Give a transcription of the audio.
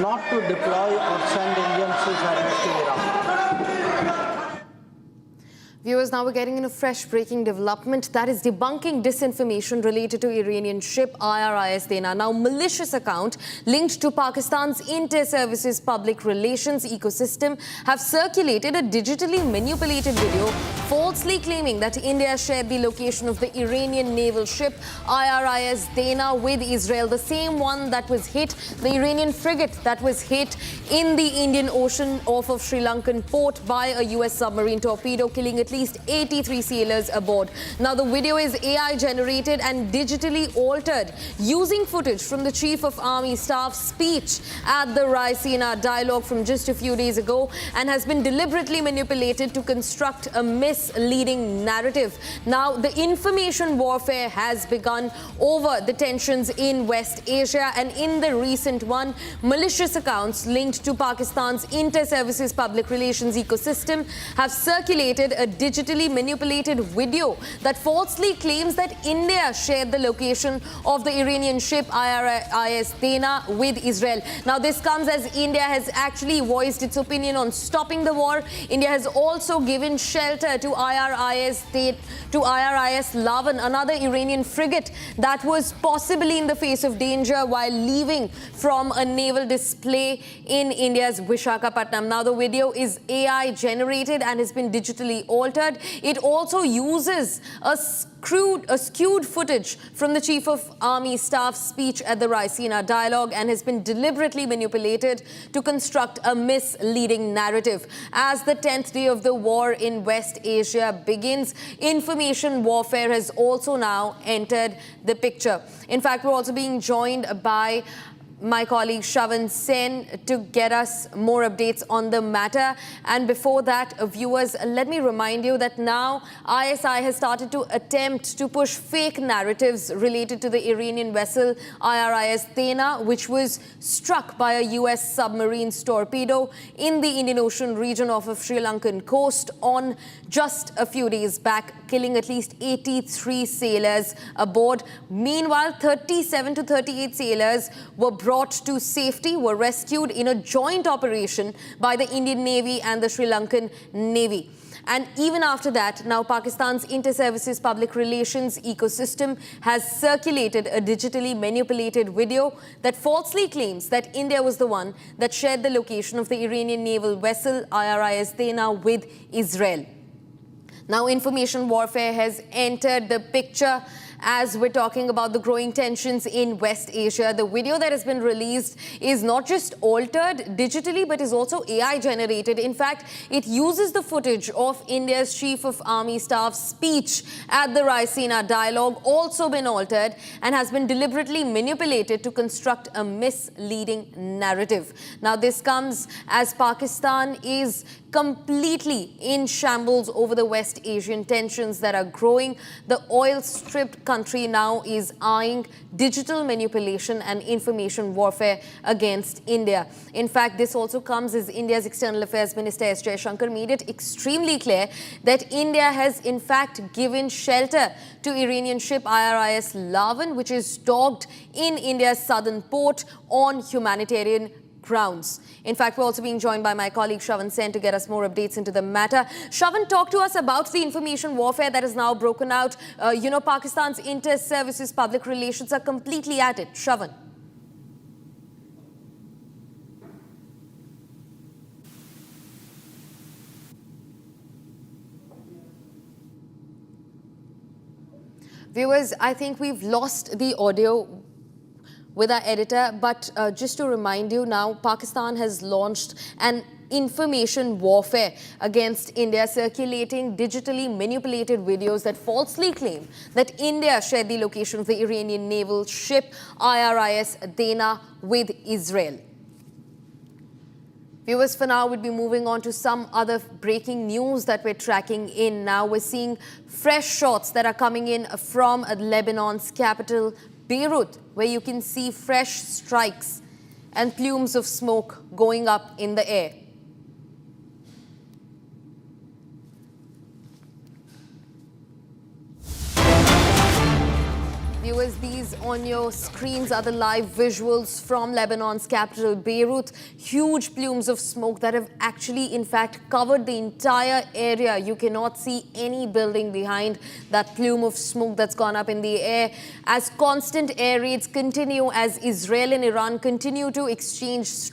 not to deploy or send Indian seafarers to Iraq. Viewers, now we're getting in a fresh breaking development that is debunking disinformation related to Iranian ship IRIS Dena. Now, malicious account linked to Pakistan's inter-services public relations ecosystem have circulated a digitally manipulated video falsely claiming that India shared the location of the Iranian naval ship IRIS Dena with Israel, the same one that was hit, the Iranian frigate that was hit in the Indian Ocean off of Sri Lankan port by a US submarine torpedo, killing at least 83 sailors aboard. Now, the video is AI generated and digitally altered using footage from the Chief of Army Staff's speech at the Raisina dialogue from just a few days ago and has been deliberately manipulated to construct a misleading narrative. Now, the information warfare has begun over the tensions in West Asia, and in the recent one, malicious accounts linked to Pakistan's inter-services public relations ecosystem have circulated a digitally manipulated video that falsely claims that India shared the location of the Iranian ship IRIS Dena with Israel. Now, this comes as India has actually voiced its opinion on stopping the war. India has also given shelter to IRIS Lavan, another Iranian frigate that was possibly in the face of danger while leaving from a naval display in India's Visakhapatnam. Now, the video is AI generated and has been digitally altered. It also uses a skewed footage from the Chief of Army Staff's speech at the Raisina dialogue and has been deliberately manipulated to construct a misleading narrative. As the 10th day of the war in West Asia begins, information warfare has also now entered the picture. In fact, we're also being joined by my colleague Shravan Sen to get us more updates on the matter. And before that, viewers, let me remind you that now ISI has started to attempt to push fake narratives related to the Iranian vessel IRIS Dena, which was struck by a US submarine's torpedo in the Indian Ocean region off of Sri Lankan coast on just a few days back, killing at least 83 sailors aboard. Meanwhile, 37 to 38 sailors were brought to safety, were rescued in a joint operation by the Indian Navy and the Sri Lankan Navy. And even after that, now Pakistan's inter-services public relations ecosystem has circulated a digitally manipulated video that falsely claims that India was the one that shared the location of the Iranian naval vessel IRIS Dena with Israel. Now, information warfare has entered the picture as we're talking about the growing tensions in West Asia. The video that has been released is not just altered digitally, but is also AI generated. In fact, it uses the footage of India's Chief of Army Staff's speech at the Raisina dialogue, also been altered, and has been deliberately manipulated to construct a misleading narrative. Now, this comes as Pakistan is completely in shambles over the West Asian tensions that are growing. The oil-stripped country now is eyeing digital manipulation and information warfare against India. In fact, this also comes as India's External Affairs Minister S. Jaishankar made it extremely clear that India has in fact given shelter to Iranian ship IRIS Lavan, which is docked in India's southern port on humanitarian grounds. In fact, we're also being joined by my colleague Shravan Sen to get us more updates into the matter. Shravan, talk to us about the information warfare that has now broken out. Pakistan's inter-services public relations are completely at it. Shravan. Viewers, I think we've lost the audio with our editor, but just to remind you now, Pakistan has launched an information warfare against India, circulating digitally manipulated videos that falsely claim that India shared the location of the Iranian naval ship IRIS Dena with Israel. Viewers, for now, we'll be moving on to some other breaking news that we're tracking in now. We're seeing fresh shots that are coming in from Lebanon's capital, Beirut, where you can see fresh strikes and plumes of smoke going up in the air. viewers, these on your screens are the live visuals from Lebanon's capital, Beirut. Huge plumes of smoke that have actually, in fact, covered the entire area. You cannot see any building behind that plume of smoke that's gone up in the air. As constant air raids continue, as Israel and Iran continue to exchange